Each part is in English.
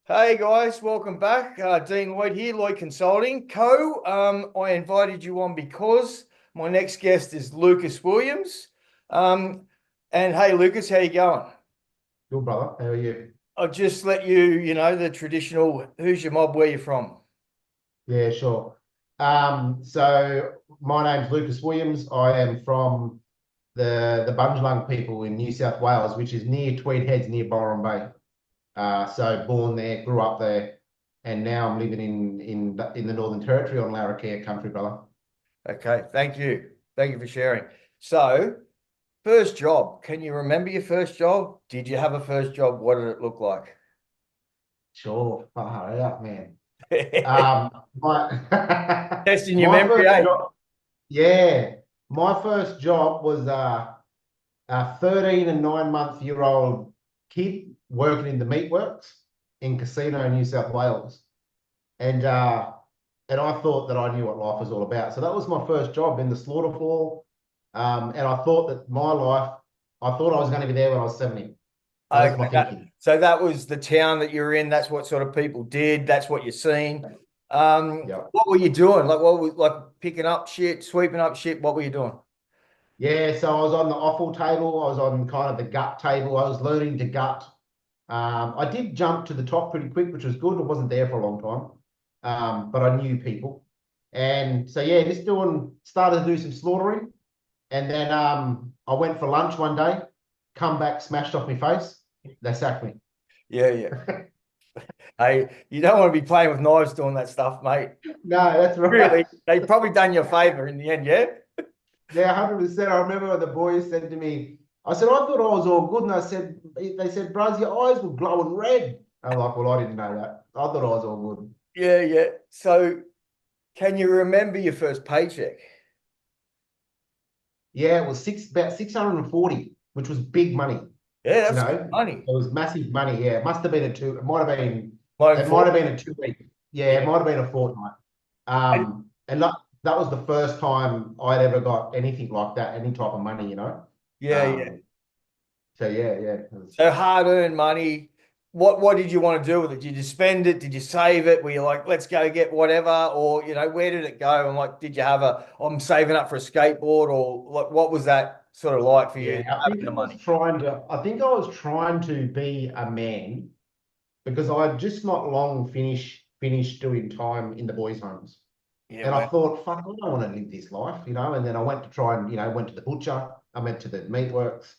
Hey guys, welcome back. Dean Lloyd here, Lloyd Consulting Co. I invited you on because my next guest is Lukas Williams. Um, and hey, Lucas, how you going? Good brother, how are you? I'll just let you, the traditional, who's your mob, where you from? Yeah, sure. So my name's Lukas Williams. I am from the Bundjalung people in New South Wales, which is near Tweed Heads, near Byron Bay. So born there, grew up there, and now I'm living in the Northern Territory on Larrakia country, brother. Okay, thank you. Thank you for sharing. So, first job, can you remember your first job? Did you have a first job? What did it look like? Sure, far out, man. Um, my Testing your my memory, first eh? job, yeah, my first job was a 13 and 9 month year old kid working in the meatworks in Casino, New South Wales. And and I thought that I knew what life was all about. So that was my first job in the slaughter hall. And I thought that my life, I thought I was going to be there when I was 70. That was Okay, my thinking. so that was the town that you're in. That's what sort of people did. That's what you're seeing. Yeah. What were you doing? Like, what was like picking up shit, sweeping up shit? What were you doing? Yeah, so I was on the offal table. I was on kind of the gut table. I was learning to gut. I did jump to the top pretty quick, which was good. I wasn't there for a long time, but I knew people. And so, yeah, just started to do some slaughtering. And then I went for lunch one day, come back, smashed off my face. They sacked me. Yeah, yeah. Hey, you don't want to be playing with knives doing that stuff, mate. No, that's right. Really, they probably done you a favor in the end, yeah? Yeah, 100%. I remember when the boys said to me, I said, I thought I was all good. And they said, Bros, your eyes were glowing red. I'm like, well, I didn't know that. I thought I was all good. Yeah, yeah. So, can you remember your first paycheck? Yeah, it was about 640, which was big money. Yeah, You that's good know, money. it was massive money. Yeah, it must have been a two. Mine It might for have been a 2 week. Yeah, it yeah. might have been a fortnight. And And that was the first time I'd ever got anything like that, any type of money. yeah, yeah. Um, so yeah, yeah. So hard-earned money. What did you want to do with it? Did you spend it? Did you save it? Were you like, let's go get whatever? Or, where did it go? And like, did you have I'm saving up for a skateboard or like what was that sort of like for you Yeah, having the money? I think I was trying to be a man because I had just not long finished doing time in the boys' homes. Yeah, And I well, thought, fuck, I don't want to live this life. And then I went to try and, went to the butcher. I went to the meatworks.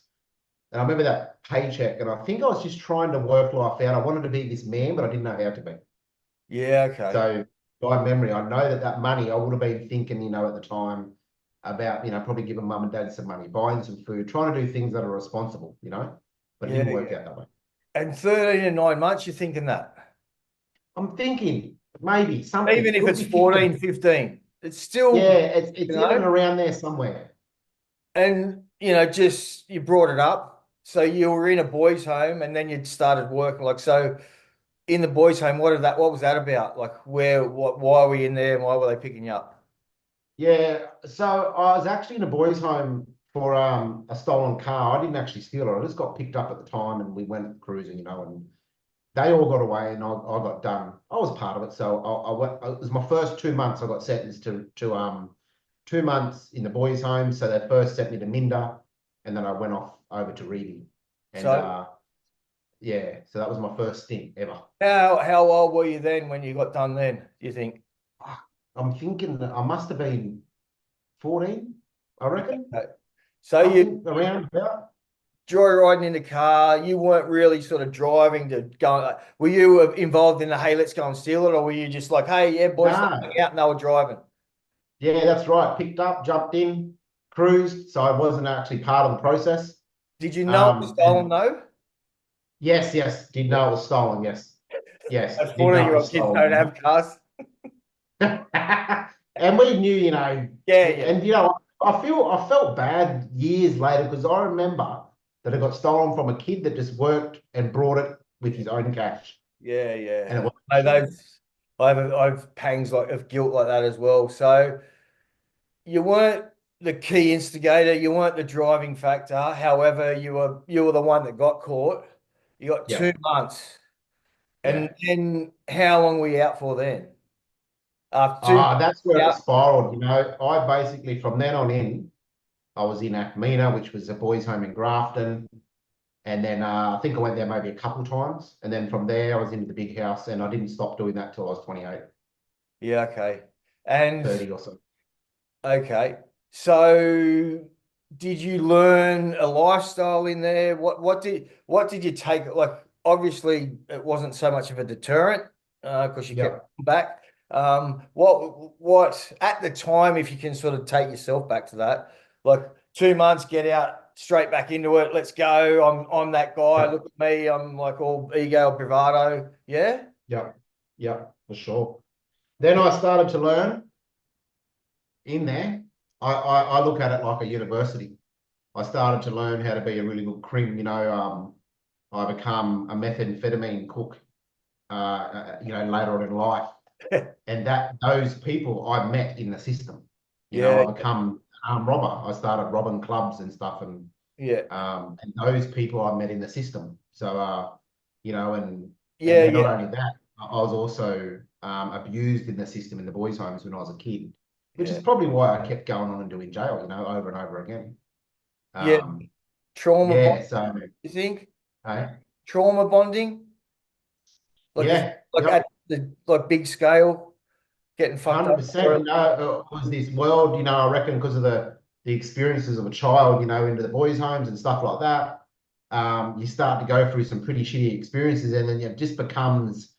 And I remember that paycheck. And I think I was just trying to work life out. I wanted to be this man, but I didn't know how to be. yeah, okay. So by memory, I know that money, I would have been thinking, at the time about, probably giving mum and dad some money, buying some food, trying to do things that are responsible. But it Yeah, didn't work yeah. out that way. And 13 and 9 months, you're thinking that. I'm thinking maybe something Even if could it's be 50. 14, 15, it's Yeah, still, it's you in and know, around there somewhere. and just you brought it up. So you were in a boys' home and then you'd started working like so. In the boys' home, what was that about? Like why were you in there and why were they picking you up? Yeah, so I was actually in a boys' home for a stolen car. I didn't actually steal it. I just got picked up at the time and we went cruising, and they all got away and I got done. I was part of it. So I went, it was my first 2 months. I got sentenced to 2 months in the boys' home. So they first sent me to Minda and then I went off over to Reading. And So yeah, so that was my first stint ever. how old were you then when you got done then, do you think? I'm thinking that I must have been 14, I reckon. Okay. So Something around about. joyriding in the car, you weren't really sort of driving to go. Were you involved in the hey, let's go and steal it, or were you just like, hey, yeah, boys, let's No. hang out and they were driving? Yeah, that's right. Picked up, jumped in, cruised. So I wasn't actually part of the process. Did you know it was stolen And though? yes, yes, did know it was stolen. Yes, yes, As did know it 14-year-old was kids don't stolen. have cars. And we knew, Yeah, yeah. and I felt bad years later because I remember that it got stolen from a kid that just worked and brought it with his own cash, Yeah, and it yeah. wasn't No, shared. those I've pangs like of guilt like that as well. So you weren't the key instigator, you weren't the driving factor. However, you were the one that got caught. You got Yeah, 2 months. Yeah. And then how long were you out for then? After 2 months That's where it out? spiraled. I basically, from then on in, I was in Acmina, which was a boys' home in Grafton. And then I think I went there maybe a couple of times. And then from there, I was into the big house, and I didn't stop doing that till I was 28, Yeah, okay. And 30 or so. okay. So did you learn a lifestyle in there? What did you take? Like obviously it wasn't so much of a deterrent because you kept Yeah. back. What at the time, if you can sort of take yourself back to that, like 2 months, get out straight back into it. Let's go. I'm that guy. Yeah. Look at me. I'm like all ego, bravado. Yeah. Yeah. Yeah. For sure. Then I started to learn in there. I look at it like a university. I started to learn how to be a really good crim. I become a methamphetamine cook, later on in life. And that those people I met in the system. Yeah. I become armed robber. I started robbing clubs and stuff, Yeah. and those people I met in the system. So, and Yeah. then not Yeah. only that, I was also abused in the system in the boys' homes when I was a kid, which is Yeah. probably why I kept going on and doing jail, over and over again. Yeah. Um, Trauma yeah, bonding, so, you think? hey, Trauma bonding? Like is yeah, like at yep. the like big scale, getting fucked up 100%. for it? It was this world, I reckon because of the experiences of a child, into the boys' homes and stuff like that. You start to go through some pretty shitty experiences, and then it just becomes,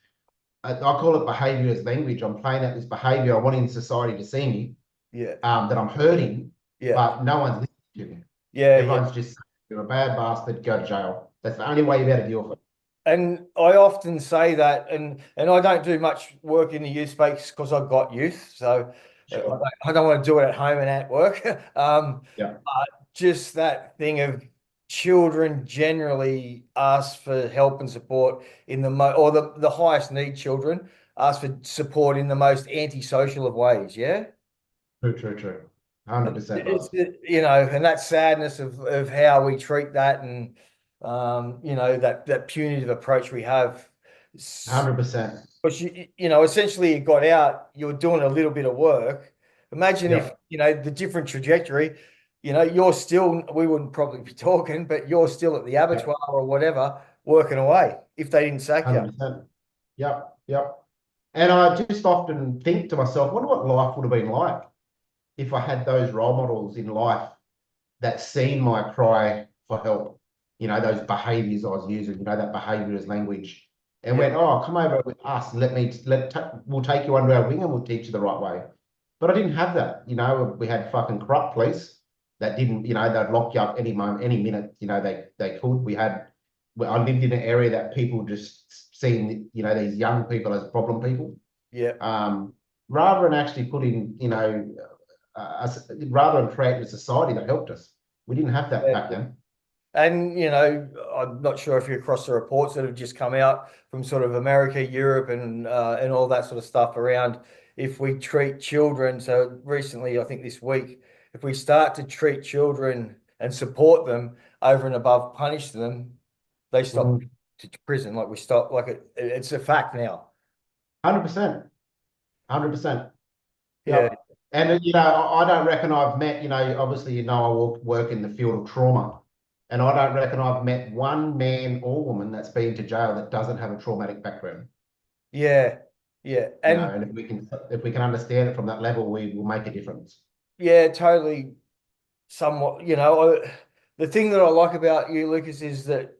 I call it behavior as language. I'm playing out this behavior. I want in society to see me, Yeah. that I'm hurting, Yeah. but no one's listening to me. Yeah. Yeah. Everyone's just, you're a bad bastard, go to jail. That's the only way you better deal with it. And I often say that, and I don't do much work in the youth space because I've got youth, so Sure. I don't want to do it at home and at work. Yeah. Just that thing of children generally ask for help and support in or the highest need children ask for support in the most antisocial of ways. Yeah. True, true, true. 100% It's does. and that sadness of how we treat that and that punitive approach we have. 100%. Because essentially you got out, you're doing a little bit of work. Imagine if, Yep. the different trajectory, you're still, we wouldn't probably be talking, but you're still at the Yep. abattoir or whatever, working away if they didn't sack you. 100%. Yep. Yep. And I just often think to myself, wonder what life would have been like if I had those role models in life that seen my cry for help, those behaviors I was using, that behavior as language, and Yeah. went, oh, come over with us. We'll take you under our wing and we'll teach you the right way. But I didn't have that. We had fucking corrupt police that didn't, they'd lock you up any moment, any minute, they could. I lived in an area that people just seen, these young people as problem people. Yeah. Um, rather than actually putting, rather than creating a society that helped us. We didn't have that back Yeah. then. And, I'm not sure if you're across the reports that have just come out from sort of America, Europe, and all that sort of stuff around if we treat children. So recently, I think this week, if we start to treat children and support them over and above punish them, they stop Mhm. to prison. Like we stop, like it's a fact now. 100%. 100%. Yeah. Yep. And I don't reckon I've met, obviously, I work in the field of trauma. And I don't reckon I've met one man or woman that's been to jail that doesn't have a traumatic background. Yeah. Yeah. And And if we can understand it from that level, we will make a difference. yeah, totally. Somewhat, the thing that I like about you, Lucas, is that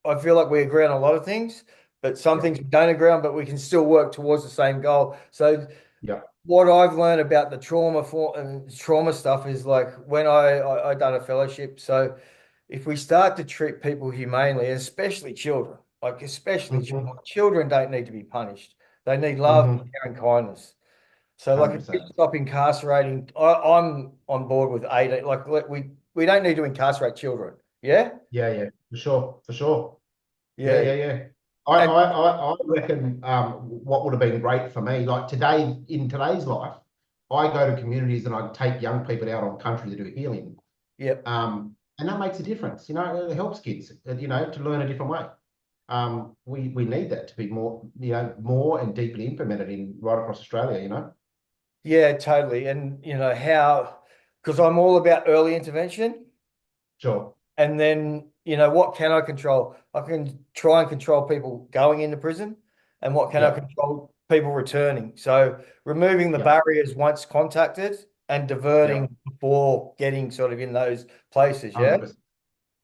I feel like we agree on a lot of things, but some Yep. things we don't agree on, but we can still work towards the same goal. So Yep. what I've learned about the trauma stuff is like when I done a fellowship. So if we start to treat people humanely, especially children, like especially children, Mm-hmm. children don't need to be punished. They need love, Mm-hmm. care, and kindness. So, like, if we 100%. stop incarcerating, I'm on board with 18. Like, we don't need to incarcerate children. Yeah, Yeah, yeah, for sure. For sure. Yeah, yeah, yeah, yeah. I, and I, I I reckon what would have been great for me, like today, in today's life, I go to communities and I take young people out on country to do healing. yep, And that makes a difference. It helps kids, to learn a different way. we need that to be more, more and deeply implemented in right across Australia, Yeah, totally. And how, because I'm all about early intervention. Sure. And then, what can I control? I can try and control people going into prison. And what can I Yeah. control? People returning. So removing the Yeah. barriers once contacted and Yeah. diverting before getting sort of in those places. Yeah. 100%.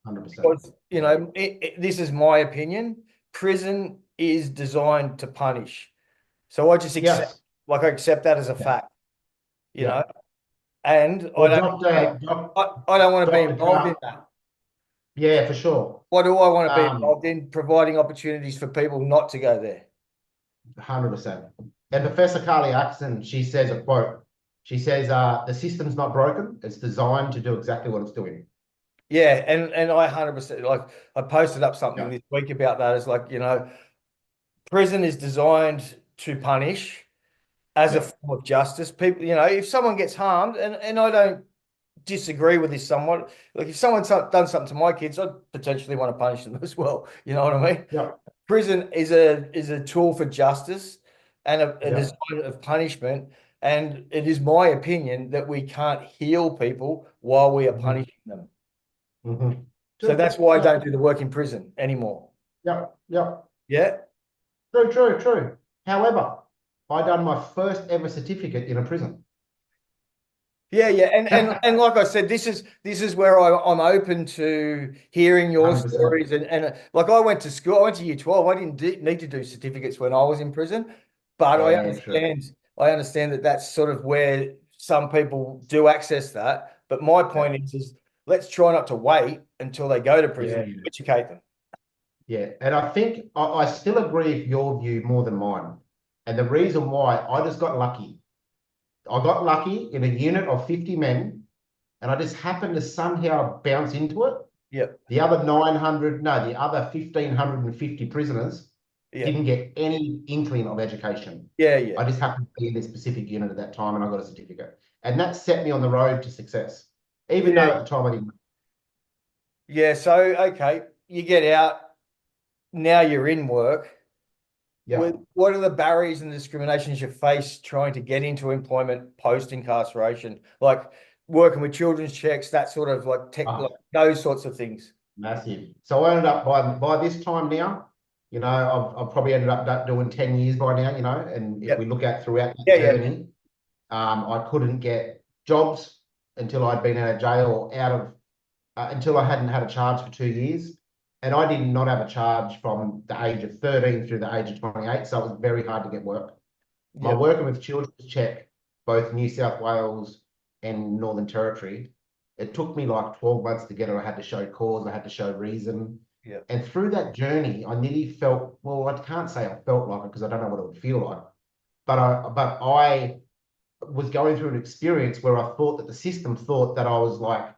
100%. Because, Yeah. this is my opinion. Prison is designed to punish. So I just accept, Yes. like I accept that as a Yeah. fact, you Yeah. know, and I Well, don't, I don't want to be Dr. involved in Carl, that. yeah, for sure. What do I want to be Um, involved in? Providing opportunities for people not to go there. 100%. And Professor Carly Axon, she says a quote. She says, the system's not broken. It's designed to do exactly what it's doing. Yeah, and I 100% like I posted up something Yeah. this week about that. It's like, prison is designed to punish as a Yeah. form of justice. People, if someone gets harmed, and I don't disagree with this somewhat. Like if someone's done something to my kids, I'd potentially want to punish them as well. You know what I mean? Yeah. Prison is a tool for justice and a Yeah. design of punishment. And it is my opinion that we can't heal people while we are Mm-hmm. punishing them. Mm-hmm. So True. that's why I Yeah. don't do the work in prison anymore. Yeah. Yeah. Yeah. True, true, true. However, I done my first ever certificate in a prison. Yeah, yeah, and like I said, this is where I'm open to hearing your 100%. stories and like I went to school, I went to year 12. I didn't need to do certificates when I was in prison, but I Yeah, true. understand I understand that that's sort of where some people do access that. But my Yeah. point is let's try not to wait until they go to prison Yeah. to educate them. Yeah. And I think I still agree with your view more than mine. And the reason why I just got lucky. I got lucky in a unit of 50 men, and I just happened to somehow bounce into it. Yep, The other 900, no, the other 1,550 prisoners yep, didn't get any inkling of education. yeah, yeah, I just happened to be in this specific unit at that time and I got a certificate. And that set me on the road to success, even though yeah, at the time I didn't. yeah. So okay, you get out, now you're in work. Yeah. What are the barriers and discriminations you face trying to get into employment post incarceration, like working with children's checks, that sort of like tech, like Ah, those sorts of things? massive. So I ended up by this time now, I've probably ended up doing 10 years by now, and if we Yep. look at throughout that Yeah, yeah, yeah. journey, I couldn't get jobs until I'd been out of jail or out of until I hadn't had a charge for 2 years. And I did not have a charge from the age of 13 through the age of 28. So it was very hard to get work. My Yep. working with children's check, both New South Wales and Northern Territory, it took me like 12 months to get it. I had to show cause, I had to show reason. Yep. And through that journey, I nearly felt, well, I can't say I felt like it because I don't know what it would feel like. But I was going through an experience where I thought that the system thought that I was like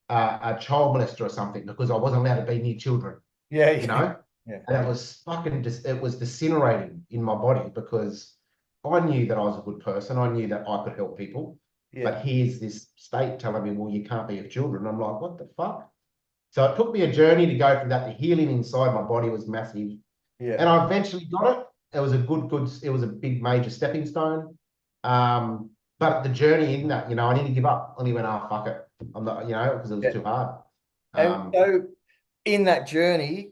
a child molester or something because I wasn't allowed to be near children, Yeah, you yeah, know? yeah, And it was fucking just, it was disintegrating in my body because I knew that I was a good person. I knew that I could help people. yeah, But here's this state telling me, well, you can't be with children. I'm like, what the fuck? So it took me a journey to go from that. The healing inside my body was massive. yeah. And I eventually got it. It was a it was a big major stepping stone. But the journey in that, I didn't give up. I only went, oh, fuck it. I'm not, because it was Yeah. too hard. And Um, so in that journey,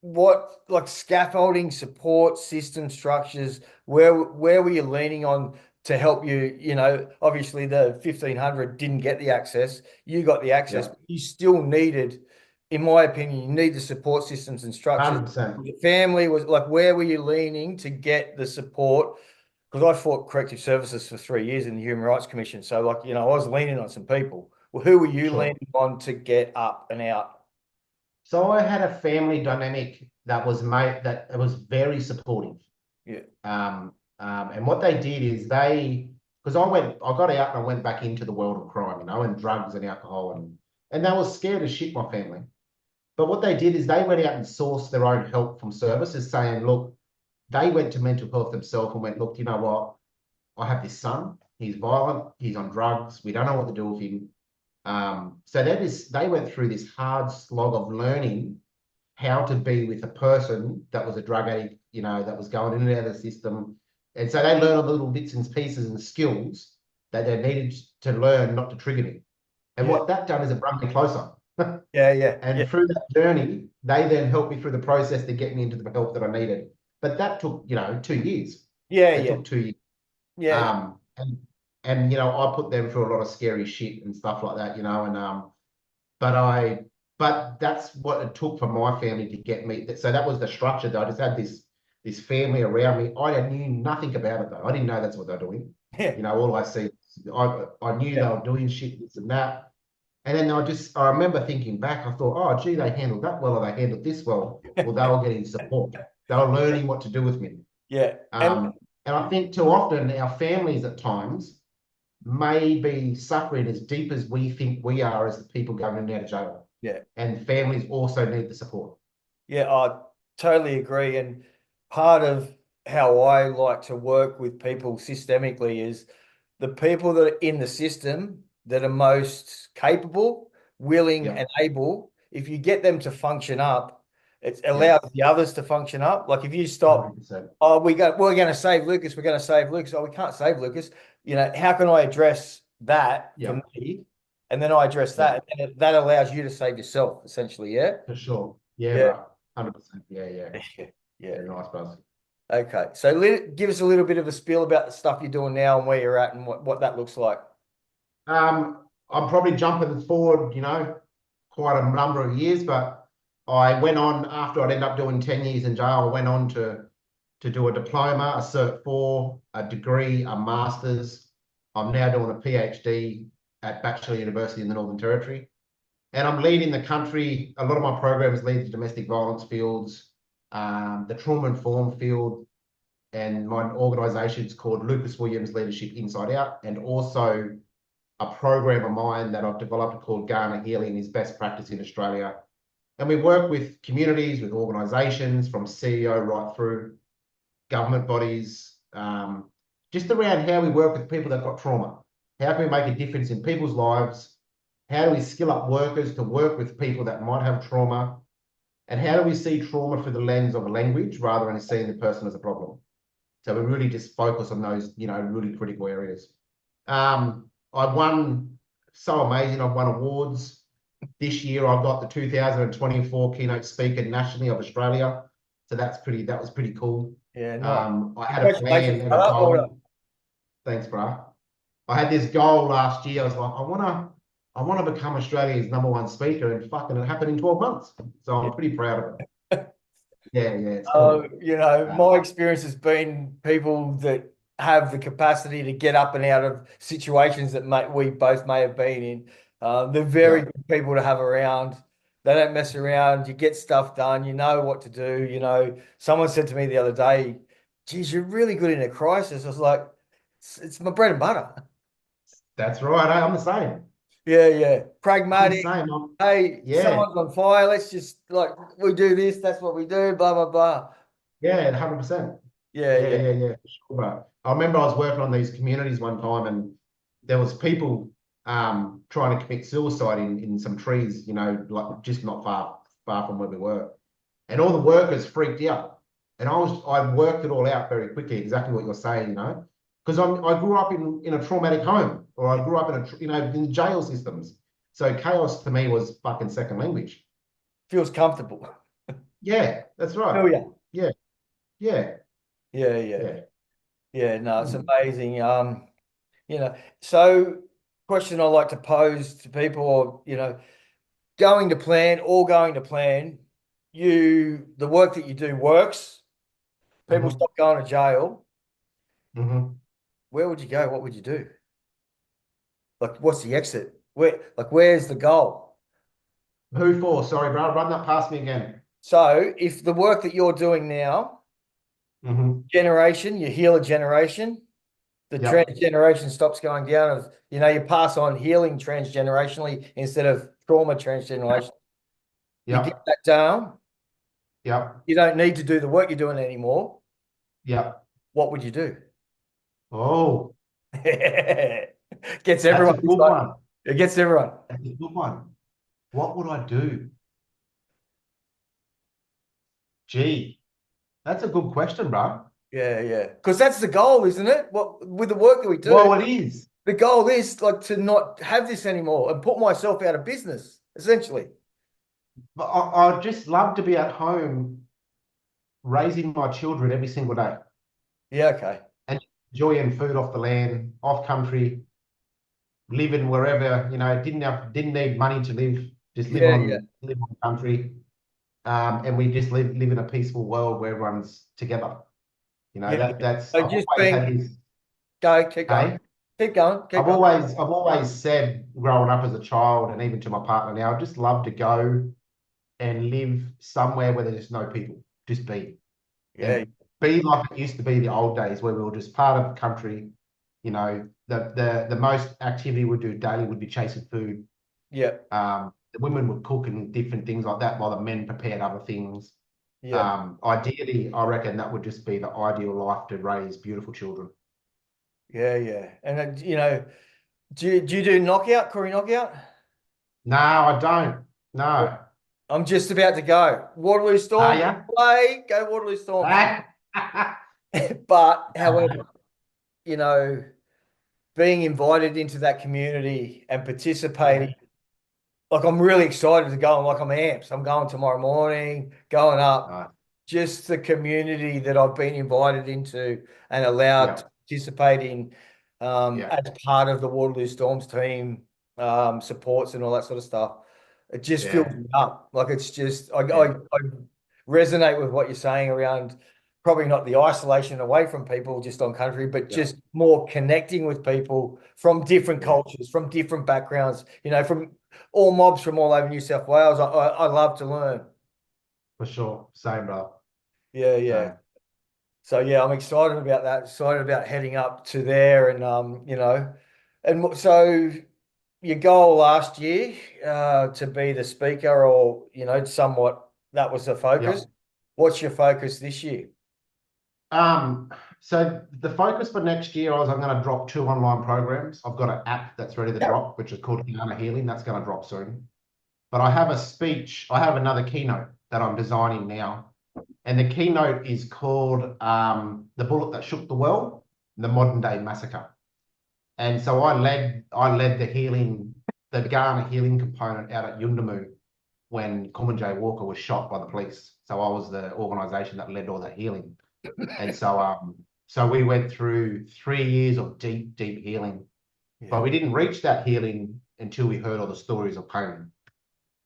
what like scaffolding, support, system structures, where were you leaning on to help you? Obviously the 1,500 didn't get the access. You got the access, yeah, but you still needed, in my opinion, you need the support systems and structures. 100%. Your family was like, where were you leaning to get the support? Because I fought corrective services for 3 years in the Human Rights Commission. So like, I was leaning on some people. Well, who were you Sure. leaning on to get up and out? So I had a family dynamic that was made that it was very supportive. Yeah. And what they did is because I got out and I went back into the world of crime, and drugs and alcohol, and they were scared as shit, my family. But what they did is they went out and sourced their own help from services, saying, look, they went to mental health themselves and went, look, you know what? I have this son. He's violent. He's on drugs. We don't know what to do with him. So they went through this hard slog of learning how to be with a person that was a drug addict, that was going in and out of the system. And so they learn all the little bits and pieces and skills that they needed to learn not to trigger me. And Yeah. what that done is it brought me closer. Yeah. Yeah. Yeah. And through that journey, they then helped me through the process to get me into the help that I needed. But that took, 2 years. Yeah. It Yeah. took 2 years. Yeah. And I put them through a lot of scary shit and stuff like that, but but that's what it took for my family to get me. So that was the structure that I just had this family around me. I knew nothing about it though. I didn't know that's what they're doing. Yeah. All I see, I knew they Yeah. were doing shit, this and that. And then I remember thinking back, I thought, oh, gee, they handled that well, or they handled this well. Well, they were getting support. They were learning what to do with me. Yeah. And And I think too often our families at times may be suffering as deep as we think we are as the people going in and out of jail. yeah. And families also need the support. Yeah, I totally agree. And part of how I like to work with people systemically is the people that are in the system that are most capable, willing, Yeah, and able. If you get them to function up, it yeah, allows the others to function up. Like if you stop, 100%. oh, we're going to save Lucas, we're going to save Lucas. Oh, we can't save Lucas. How can I address that Yeah, for me? And then I address yeah, that, and that allows you to save yourself, essentially. Yeah. for sure. Yeah, Yeah. bro. 100%. Yeah, yeah. Yeah. Yeah, nice, buzz. Okay. So give us a little bit of a spiel about the stuff you're doing now and where you're at and what that looks like. I'm probably jumping forward, quite a number of years, but I went on after I'd end up doing 10 years in jail. I went on to do a diploma, a Cert 4, a degree, a master's. I'm now doing a PhD at Bachelor University in the Northern Territory. And I'm leading the country. A lot of my programs lead to domestic violence fields, the trauma-informed field, and my organisation's called Lukas Williams Leadership Inside Out, and also a program of mine that I've developed called Ganna Healing is best practice in Australia. And we work with communities, with organisations from CEO right through government bodies, just around how we work with people that got trauma. How can we make a difference in people's lives? How do we skill up workers to work with people that might have trauma? And how do we see trauma through the lens of a language rather than seeing the person as a problem? So we really just focus on those, really critical areas. I've won, so amazing, I've won awards. This year I got the 2024 keynote speaker nationally of Australia. So that was pretty cool. Yeah, no. I had a plan and a goal. Thanks, bro. I had this goal last year. I was like, I want to become Australia's #1 speaker, and fucking it happened in 12 months. So I'm pretty proud of it. Yeah, it's cool. My experience has been people that have the capacity to get up and out of situations that we both may have been in. They're very good people to have around. They don't mess around. You get stuff done. You know what to do. Someone said to me the other day, geez, you're really good in a crisis. I was like, it's my bread and butter. That's right. I'm the same. Yeah. Pragmatic. I'm the same. Hey, someone's on fire. Let's just we do this. That's what we do. Blah, blah, blah. Yeah, 100%. Yeah. For sure. But I remember I was working on these communities one time, and there was people trying to commit suicide in some trees, like just not far from where we were. And all the workers freaked out. And I worked it all out very quickly, exactly what you're saying, because I grew up in a traumatic home, or I grew up in the jail systems. So chaos to me was fucking second language. Feels comfortable. Yeah, that's right. Oh yeah. Yeah. No, it's amazing. So question I like to pose to people, going to plan, the work that you do works. People stop going to jail. Where would you go? What would you do? Like, what's the exit? Where's the goal? Who for? Sorry, bro. Run that past me again. So if the work that you're doing now, generation, you heal a generation, the transgeneration stops going down. You pass on healing transgenerationally instead of trauma transgenerationally. You get that down. You don't need to do the work you're doing anymore. What would you do? Oh. Gets everyone. That's a good one. It gets everyone. That's a good one. What would I do? Gee, that's a good question, bro. Yeah, yeah. Because that's the goal, isn't it? What with the work that we do, Well, it is. the goal is like to not have this anymore and put myself out of business, essentially. But I'd just love to be at home raising my children every single day Yeah, okay. and enjoying food off the land, off country, living wherever, didn't need money to live, just Yeah, yeah, live on country. And we just live in a peaceful world where everyone's together. yeah. That's So I've just always had being this, go, keep going, hey. keep going, keep I've going. always I've always said growing up as a child and even to my partner now, I just love to go and live somewhere where there's just no people, just be Yeah, and be like it used to be the old days where we were just part of the country. The most activity we'd do daily would be chasing food. yeah, The women would cook and different things like that while the men prepared other things. yeah, Ideally, I reckon that would just be the ideal life to raise beautiful children. yeah, yeah. And do you do knockout, Corey knockout? No, I don't. No. I'm just about to go. Waterloo Are Storm you? play, go Waterloo Storms. But however, you know, being invited into that community and Yeah, participating, like I'm really excited to go and like I'm amped. I'm going tomorrow morning, going up. no, Just the community that I've been invited into and allowed yeah, to participate in yeah, as part of the Waterloo Storms team, supports and all that sort of stuff. It just fills yeah, me up. Like it's just yeah, I resonate with what you're saying around probably not the isolation away from people just on country, but yeah, just more connecting with people from different yeah, cultures, from different backgrounds, from all mobs from all over New South Wales. I love to learn. for sure. Same, bro. Yeah, yeah. Same. So yeah, I'm excited about that. Excited about heading up to there, and so your goal last year to be the speaker, or somewhat that was the focus. Yep. What's your focus this year? Um, so the focus for next year I'm going to drop 2 online programs. I've got an app that's ready to drop, which is called Ganna Healing. That's going to drop soon. But I have another keynote that I'm designing now. And the keynote is called The Bullet That Shook the World, the Modern Day Massacre. And so I led the Ghana healing component out at Yundamu when Kumanjay Walker was shot by the police. So I was the organisation that led all that healing. And so we went through 3 years of deep, deep healing. Yeah, But we didn't reach that healing until we heard all the stories of pain.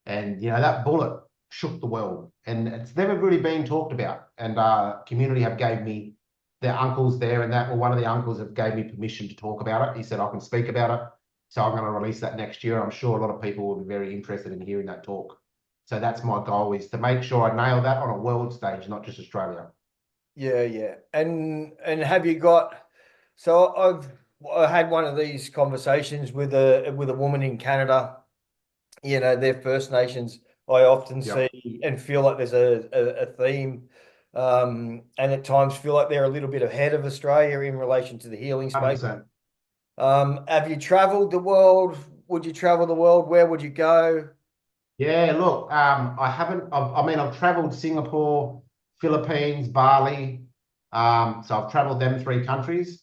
And that bullet shook the world. And it's never really been talked about. And community have gave me their uncles there and that. Well, one of the uncles have gave me permission to talk about it. He said I can speak about it. So I'm going to release that next year. I'm sure a lot of people will be very interested in hearing that talk. So that's my goal, is to make sure I nail that on a world stage, not just Australia. yeah, yeah. And have you got? So I had one of these conversations with a woman in Canada. Their First Nations, I often Yep. see and feel like there's a theme, and at times feel like they're a little bit ahead of Australia in relation to the healing space. 100%. Have you traveled the world? Would you travel the world? Where would you go? Yeah, look, I haven't, I've traveled Singapore, Philippines, Bali. So I've traveled them 3 countries.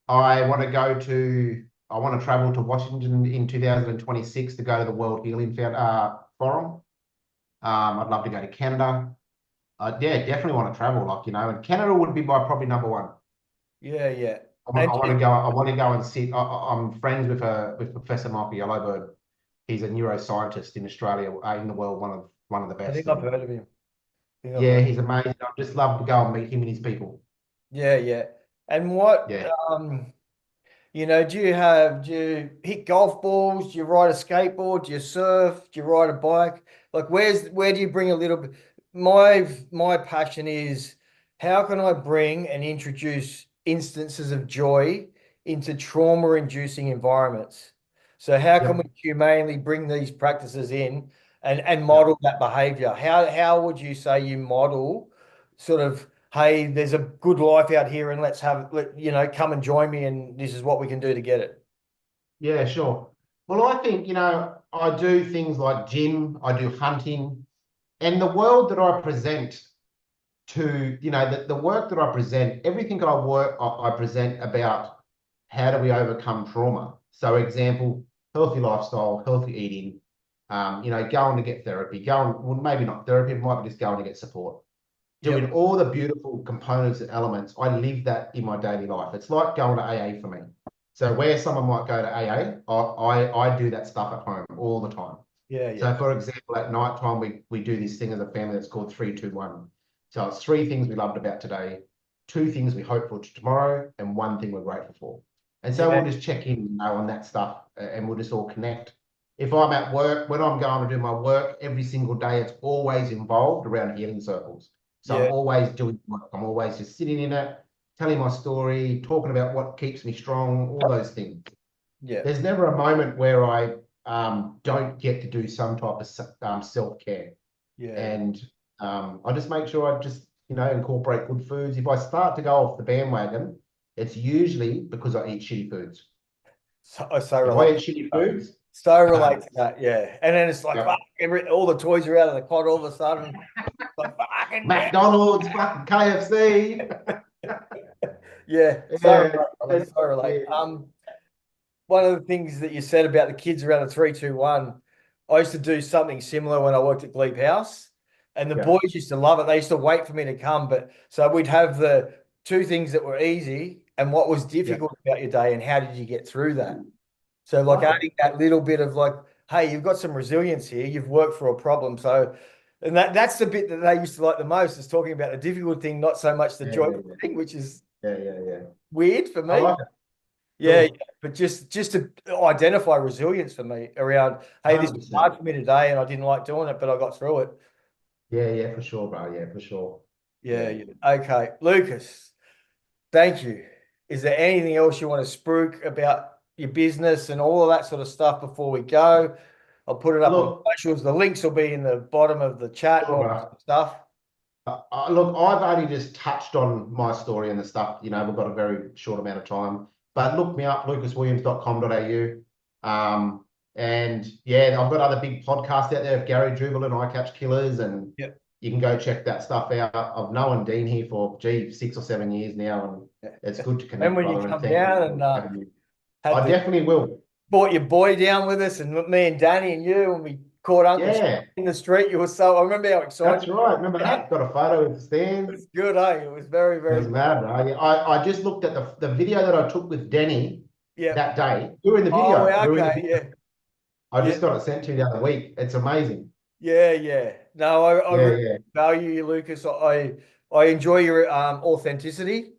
I want to go to, I want to travel to Washington in 2026 to go to the World Healing Forum. I'd love to go to Canada. Yeah, definitely want to travel, and Canada would be my probably number one. Yeah, yeah. I want, And I want to go. I want to go and sit. I'm friends with Professor Michael Yellowbird. He's a neuroscientist in Australia, in the world, one of the I best. think I've And heard of him. I think I've yeah, heard. he's amazing. I'd just love to go and meet him and his people. Yeah, yeah. And what Yeah. do you hit golf balls? Do you ride a skateboard? Do you surf? Do you ride a bike? Like where do you bring a little bit? My passion is how can I bring and introduce instances of joy into trauma-inducing environments? So how can we Yep. humanely bring these practices in and Yep. model that behavior? How would you say you model sort of hey, there's a good life out here and come and join me and this is what we can do to get it. Yeah, sure. Well, I think, I do things like gym, I do hunting, and the world that I present to, the work that I present, everything I present about how do we overcome trauma. So example, healthy lifestyle, healthy eating, going to get therapy, well, maybe not therapy, it might be just going to get support. Yep. Doing all the beautiful components and elements, I live that in my daily life. It's like going to AA for me. So where someone might go to AA, I do that stuff at home all the time. Yeah. So Yeah. for example, at night time, we do this thing as a family that's called 3-2-1. So it's 3 things we loved about today, 2 things we hope for tomorrow, and 1 thing we're grateful for. And so Yeah. we'll just check in, on that stuff, and we'll just all connect. If I'm at work, when I'm going to do my work every single day, it's always involved around healing circles. So I'm Yeah. always doing work. I'm always just sitting in it, telling my story, talking about what keeps me strong, all those things. Yeah. There's never a moment where I don't get to do some type of self-care. Yeah. And I just make sure I just, incorporate good foods. If I start to go off the bandwagon, it's usually because I eat shitty foods. So, I so If I relate. eat shitty foods, So relate to that. Yeah. And then it's like, yeah, fuck, all the toys are out of the cot all of a sudden. Like, fucking damn. McDonald's, fucking KFC. Yeah. So Yeah, relate, brother, so relate. yeah, One of the things that you said about the kids around the 3-2-1, I used to do something similar when I worked at Glebe House, and the yeah, boys used to love it. They used to wait for me to come, but so we'd have the 2 things that were easy and what was yeah. difficult about your day and how did you get through that. So like Okay. adding that little bit of like, hey, you've got some resilience here. You've worked for a problem. So, and that's the bit that they used to like the most is talking about the difficult thing, not so much the Yeah, yeah, joyful yeah, thing, which is yeah, yeah, yeah. weird for I me. like it. Yeah, yeah, Cool. but just to identify resilience for me around, hey, this was 100%. hard for me today and I didn't like doing it, but I got through it. Yeah, yeah, for sure, bro. Yeah, for sure. Yeah, Yeah. yeah. Okay. Lucas, thank you. Is there anything else you want to spruik about your business and all of that sort of stuff before we go? I'll put it up on Look, socials. The links will be in the bottom of the chat and sure, all that bro. sort of stuff. Look, I've only just touched on my story and the stuff. We've got a very short amount of time. But look me up, lucaswilliams.com.au. And yeah, I've got other big podcasts out there of Gary Jubal and I Catch Killers, and Yep. you can go check that stuff out. I've known Dean here for, 6 or 7 years now, and it's good to And connect, when you brother. And come thank you down and for having me. had I the definitely will. brought your boy down with us and me and Danny and you and we caught Uncle Yeah, in the street. You were so I remember how excited that's you were. right. Remember Yeah, that? Got a photo with it Stan. was good, eh? It was very, It very was good. mad, bro. Yeah, I just looked at the video that I took with Denny Yeah. that day. We were in the Oh, video. yeah, We were in the okay. video. Yeah. I Yeah. just got it sent to you the other week. It's amazing. Yeah. Yeah. No, I Yeah, really yeah. value you, Lucas. I enjoy your authenticity, you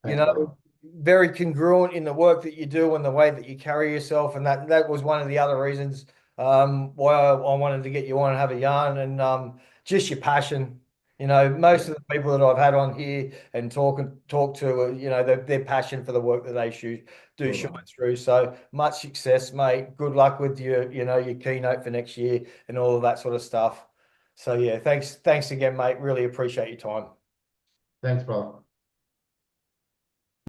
Thanks, brother. know, very congruent in the work that you do and the way that you carry yourself. And that was one of the other reasons why I wanted to get you on and have a yarn and just your passion. You know, Yeah, most of the people that I've had on here and talk to, their passion for the work that they do sure, shine brother. through. So much success, mate. Good luck with your keynote for next year and all of that sort of stuff. So yeah, thanks again, mate. Really appreciate your time. Thanks, brother.